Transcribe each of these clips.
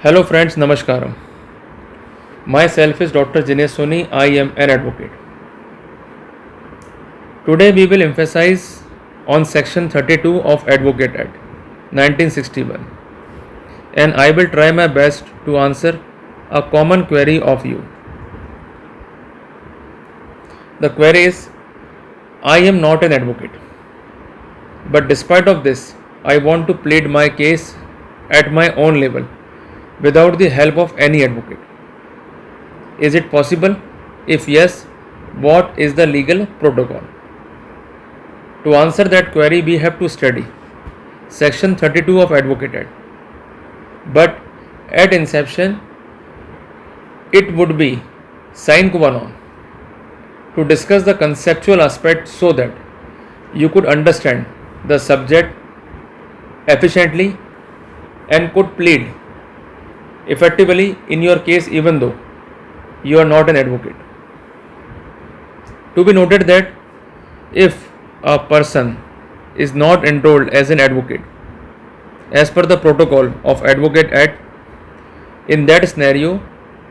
Hello friends, Namaskaram. Myself is Dr. Jinesh Soni. I am an advocate. Today we will emphasize on section 32 of Advocate Act 1961, and I will try my best to answer a common query of you. The query is, I am not an advocate, but despite of this I want to plead my case at my own level without the help of any advocate. Is it possible? If yes, what is the legal protocol? To answer that query, we have to study section 32 of Advocate Act. But at inception, it would be sine qua non to discuss the conceptual aspect so that you could understand the subject efficiently and could plead effectively in your case even though you are not an advocate. To be noted that if a person is not enrolled as an advocate as per the protocol of Advocate Act, in that scenario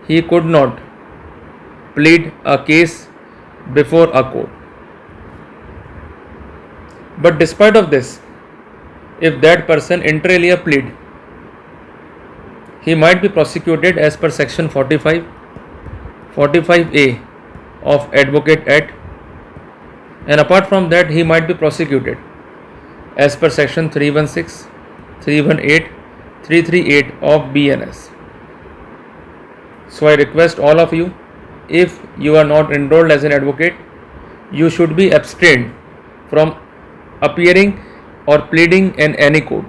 he could not plead a case before a court. But despite of this, if that person inter alia plead, he might be prosecuted as per section 45A of Advocate Act, and apart from that he might be prosecuted as per section 316, 318, 338 of BNS. So I request all of you, if you are not enrolled as an advocate, you should be abstained from appearing or pleading in any court.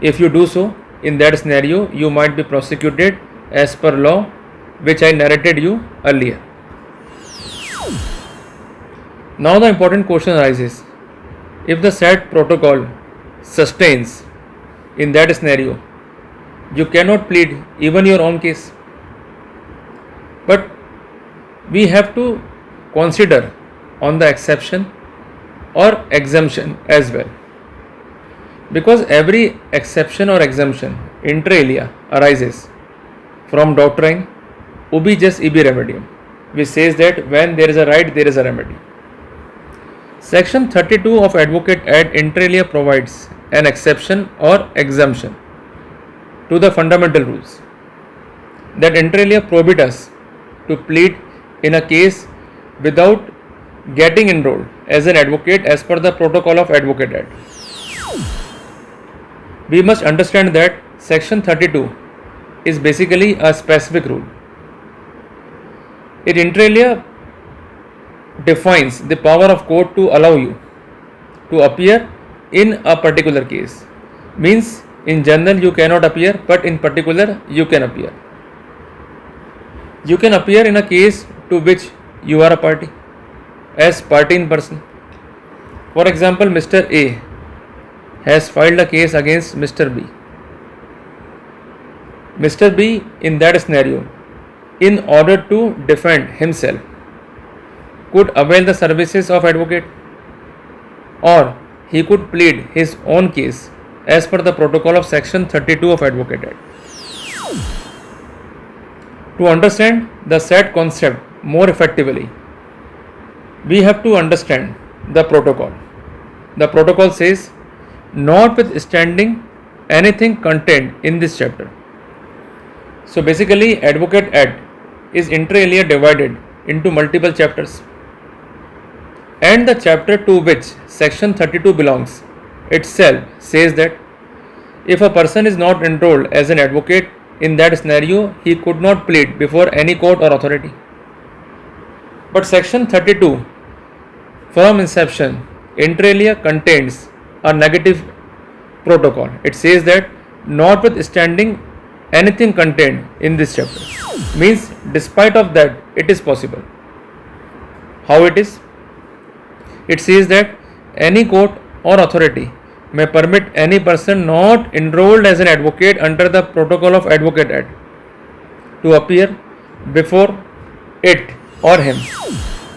If you do so, in that scenario you might be prosecuted as per law which I narrated you earlier. Now the important question arises, if the said protocol sustains, in that scenario you cannot plead even your own case. But we have to consider on the exception or exemption as well, because every exception or exemption inter alia arises from doctrine ubi jus ibi remedium, which says that when there is a right there is a remedy. Section 32 of Advocate Act inter alia provides an exception or exemption to the fundamental rules that inter alia prohibit us to plead in a case without getting enrolled as an advocate as per the protocol of Advocate Act. We must understand that section 32 is basically a specific rule. It inter alia defines the power of court to allow you to appear in a particular case. Means in general you cannot appear, but in particular you can appear. You can appear in a case to which you are a party as party in person. For example, Mr. A has filed a case against Mr. B. Mr. B, in that scenario, in order to defend himself, could avail the services of advocate, or he could plead his own case as per the protocol of section 32 of Advocate Act. To understand the said concept more effectively, we have to understand the protocol. The protocol says, notwithstanding anything contained in this chapter. So basically Advocate Act is inter alia divided into multiple chapters, and the chapter to which section 32 belongs itself says that if a person is not enrolled as an advocate, in that scenario he could not plead before any court or authority. But section 32 from inception inter alia contains a negative protocol. It says that notwithstanding anything contained in this chapter, means despite of that it is possible. How it is? It says that any court or authority may permit any person not enrolled as an advocate under the protocol of Advocate Act to appear before it or him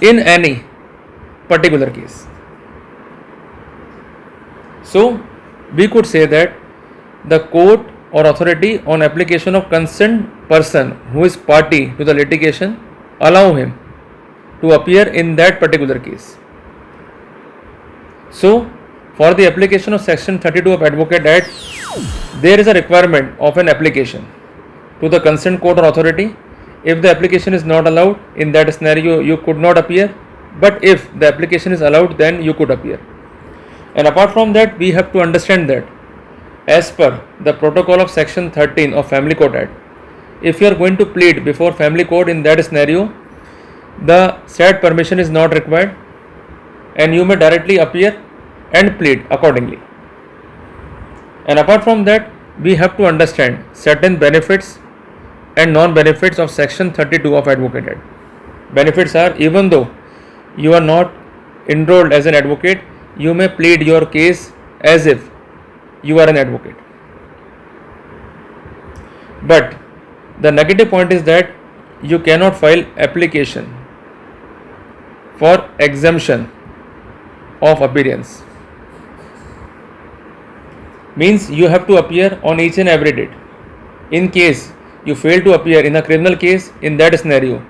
in any particular case. So we could say that the court or authority on application of concerned person who is party to the litigation allow him to appear in that particular case. So, for the application of section 32 of Advocate Act, there is a requirement of an application to the concerned court or authority. If the application is not allowed, in that scenario you could not appear, but if the application is allowed, then you could appear. And apart from that, we have to understand that as per the protocol of section 13 of Family Court Act, if you are going to plead before family court, in that scenario the said permission is not required and you may directly appear and plead accordingly. And apart from that, we have to understand certain benefits and non-benefits of section 32 of Advocate Act. Benefits are, even though you are not enrolled as an advocate, you may plead your case as if you are an advocate. But the negative point is that you cannot file application for exemption of appearance. Means you have to appear on each and every date. In case you fail to appear in a criminal case, in that scenario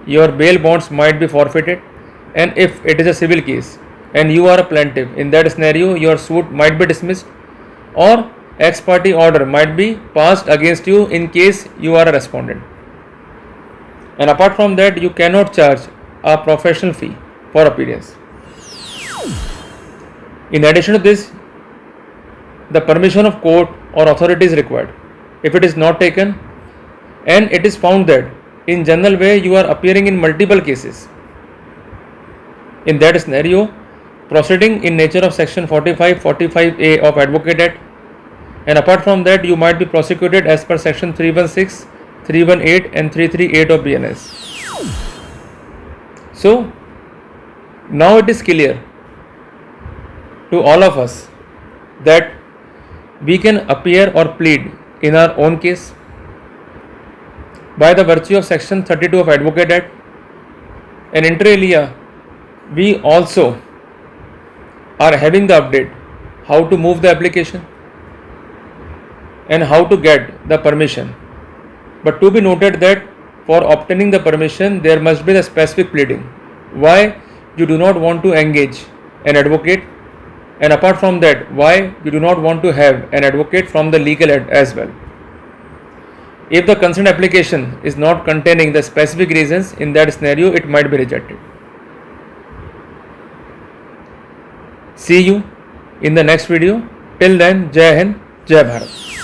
your bail bonds might be forfeited, and if it is a civil case and you are a plaintiff, in that scenario your suit might be dismissed or ex parte order might be passed against you in case you are a respondent. And apart from that, you cannot charge a professional fee for appearance. In addition to this, the permission of court or authority is required. If it is not taken and it is found that in general way you are appearing in multiple cases, in that scenario proceeding in nature of section 45(a) of Advocate Act, and apart from that you might be prosecuted as per section 316, 318 and 338 of BNS. So now it is clear to all of us that we can appear or plead in our own case by the virtue of section 32 of Advocate Act, and inter alia we also are having the update how to move the application and how to get the permission. But to be noted that for obtaining the permission there must be the specific pleading why you do not want to engage an advocate, and apart from that why you do not want to have an advocate from the legal aid as well. If the concerned application is not containing the specific reasons, in that scenario it might be rejected. See you in the next video. Till then, Jai Hind, Jai Bharat.